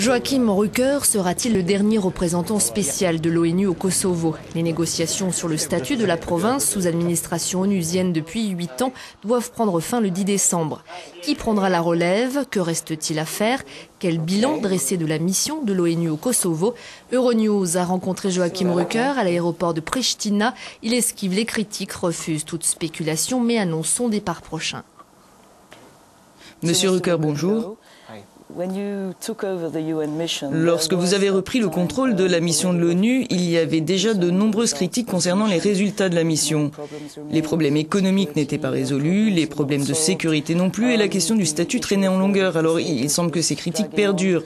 Joachim Rücker sera-t-il le dernier représentant spécial de l'ONU au Kosovo? Les négociations sur le statut de la province sous administration onusienne depuis 8 ans doivent prendre fin le 10 décembre. Qui prendra la relève? Que reste-t-il à faire? Quel bilan dresser de la mission de l'ONU au Kosovo? Euronews a rencontré Joachim Rücker à l'aéroport de Pristina. Il esquive les critiques, refuse toute spéculation mais annonce son départ prochain. Monsieur Rücker, bonjour. Lorsque vous avez repris le contrôle de la mission de l'ONU, il y avait déjà de nombreuses critiques concernant les résultats de la mission. Les problèmes économiques n'étaient pas résolus, les problèmes de sécurité non plus, et la question du statut traînait en longueur. Alors il semble que ces critiques perdurent.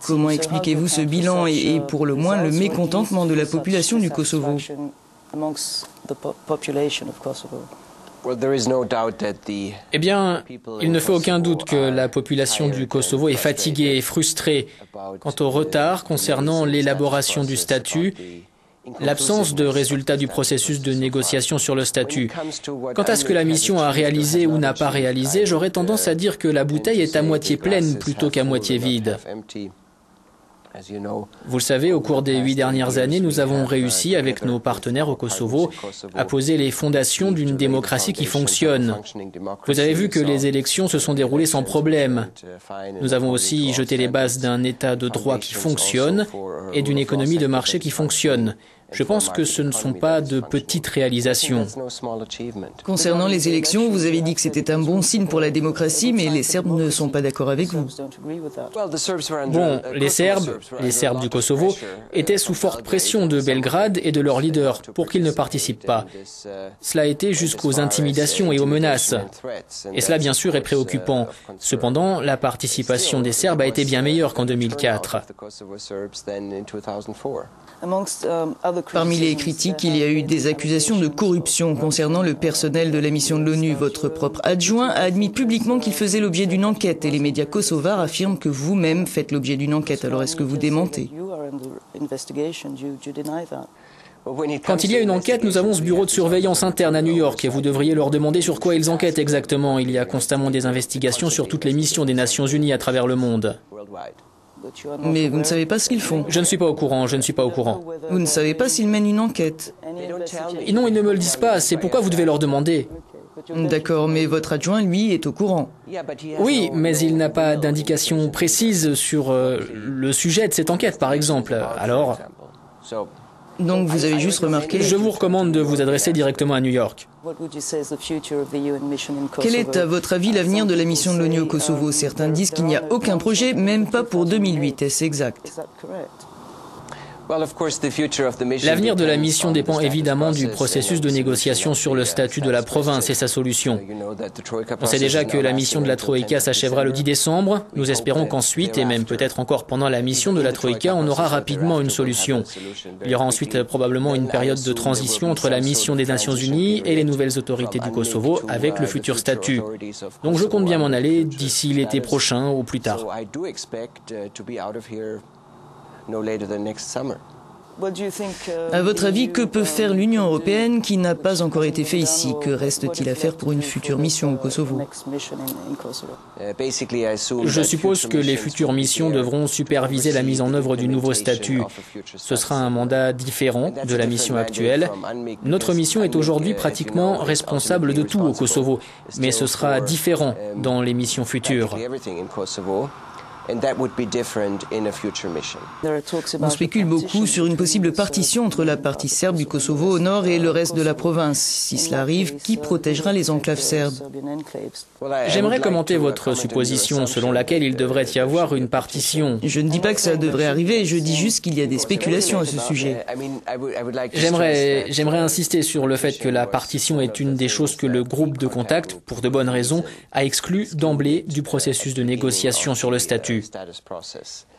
Comment expliquez-vous ce bilan et pour le moins le mécontentement de la population du Kosovo? Eh bien, il ne fait aucun doute que la population du Kosovo est fatiguée et frustrée quant au retard concernant l'élaboration du statut, l'absence de résultats du processus de négociation sur le statut. Quant à ce que la mission a réalisé ou n'a pas réalisé, j'aurais tendance à dire que la bouteille est à moitié pleine plutôt qu'à moitié vide. Vous le savez, au cours des 8 dernières années, nous avons réussi, avec nos partenaires au Kosovo, à poser les fondations d'une démocratie qui fonctionne. Vous avez vu que les élections se sont déroulées sans problème. Nous avons aussi jeté les bases d'un état de droit qui fonctionne et d'une économie de marché qui fonctionne. Je pense que ce ne sont pas de petites réalisations. Concernant les élections, vous avez dit que c'était un bon signe pour la démocratie, mais les Serbes ne sont pas d'accord avec vous. Bon, les Serbes du Kosovo, étaient sous forte pression de Belgrade et de leurs leaders pour qu'ils ne participent pas. Cela a été jusqu'aux intimidations et aux menaces. Et cela, bien sûr, est préoccupant. Cependant, la participation des Serbes a été bien meilleure qu'en 2004. Parmi les critiques, il y a eu des accusations de corruption concernant le personnel de la mission de l'ONU. Votre propre adjoint a admis publiquement qu'il faisait l'objet d'une enquête et les médias kosovars affirment que vous-même faites l'objet d'une enquête. Alors est-ce que vous démentez? Quand il y a une enquête, nous avons ce bureau de surveillance interne à New York et vous devriez leur demander sur quoi ils enquêtent exactement. Il y a constamment des investigations sur toutes les missions des Nations Unies à travers le monde. Mais vous ne savez pas ce qu'ils font? Je ne suis pas au courant, Vous ne savez pas s'ils mènent une enquête? Et non, ils ne me le disent pas, c'est pourquoi vous devez leur demander. D'accord, mais votre adjoint, lui, est au courant. Oui, mais il n'a pas d'indication précise sur le sujet de cette enquête, par exemple. Alors... Donc vous avez juste remarqué... Je vous recommande de vous adresser directement à New York. Quel est, à votre avis, l'avenir de la mission de l'ONU au Kosovo? Certains disent qu'il n'y a aucun projet, même pas pour 2008. Est-ce exact? L'avenir de la mission dépend évidemment du processus de négociation sur le statut de la province et sa solution. On sait déjà que la mission de la Troïka s'achèvera le 10 décembre. Nous espérons qu'ensuite, et même peut-être encore pendant la mission de la Troïka, on aura rapidement une solution. Il y aura ensuite probablement une période de transition entre la mission des Nations Unies et les nouvelles autorités du Kosovo avec le futur statut. Donc je compte bien m'en aller d'ici l'été prochain ou plus tard. À votre avis, que peut faire l'Union européenne qui n'a pas encore été fait ici? Que reste-t-il à faire pour une future mission au Kosovo? Je suppose que les futures missions devront superviser la mise en œuvre du nouveau statut. Ce sera un mandat différent de la mission actuelle. Notre mission est aujourd'hui pratiquement responsable de tout au Kosovo, mais ce sera différent dans les missions futures. On spécule beaucoup sur une possible partition entre la partie serbe du Kosovo au nord et le reste de la province. Si cela arrive, qui protégera les enclaves serbes? J'aimerais commenter votre supposition selon laquelle il devrait y avoir une partition. Je ne dis pas que ça devrait arriver, je dis juste qu'il y a des spéculations à ce sujet. J'aimerais insister sur le fait que la partition est une des choses que le groupe de contact, pour de bonnes raisons, a exclu d'emblée du processus de négociation sur le statut.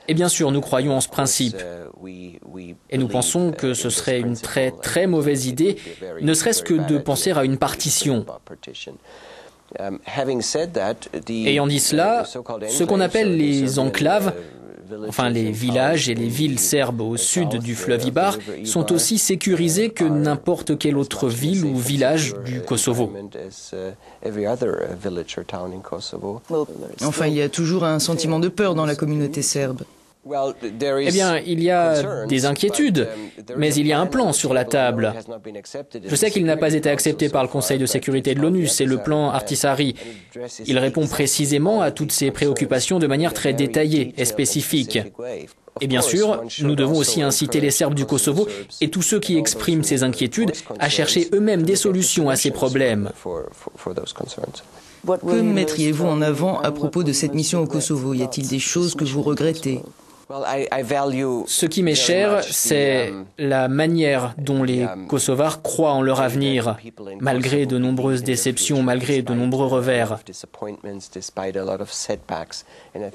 Et bien sûr, nous croyons en ce principe. Et nous pensons que ce serait une très très mauvaise idée, ne serait-ce que de penser à une partition. Ayant dit cela, ce qu'on appelle les enclaves Enfin, les villages et les villes serbes au sud du fleuve Ibar sont aussi sécurisés que n'importe quelle autre ville ou village du Kosovo. Enfin, il y a toujours un sentiment de peur dans la communauté serbe. Eh bien, il y a des inquiétudes, mais il y a un plan sur la table. Je sais qu'il n'a pas été accepté par le Conseil de sécurité de l'ONU, c'est le plan Ahtisaari. Il répond précisément à toutes ces préoccupations de manière très détaillée et spécifique. Et bien sûr, nous devons aussi inciter les Serbes du Kosovo et tous ceux qui expriment ces inquiétudes à chercher eux-mêmes des solutions à ces problèmes. Que mettriez-vous en avant à propos de cette mission au Kosovo? Y a-t-il des choses que vous regrettez? Ce qui m'est cher, c'est la manière dont les Kosovars croient en leur avenir, malgré de nombreuses déceptions, malgré de nombreux revers.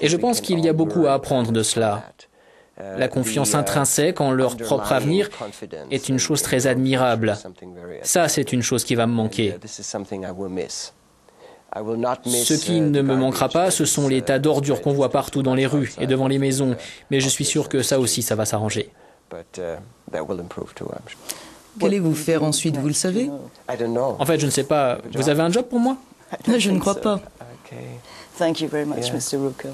Et je pense qu'il y a beaucoup à apprendre de cela. La confiance intrinsèque en leur propre avenir est une chose très admirable. Ça, c'est une chose qui va me manquer. Ce qui ne me manquera pas, ce sont les tas d'ordures qu'on voit partout dans les rues et devant les maisons. Mais je suis sûr que ça aussi, ça va s'arranger. Qu'allez-vous faire ensuite, vous le savez? En fait, je ne sais pas. Vous avez un job pour moi? Je ne crois pas. Thank you very much, Mr. Ruka.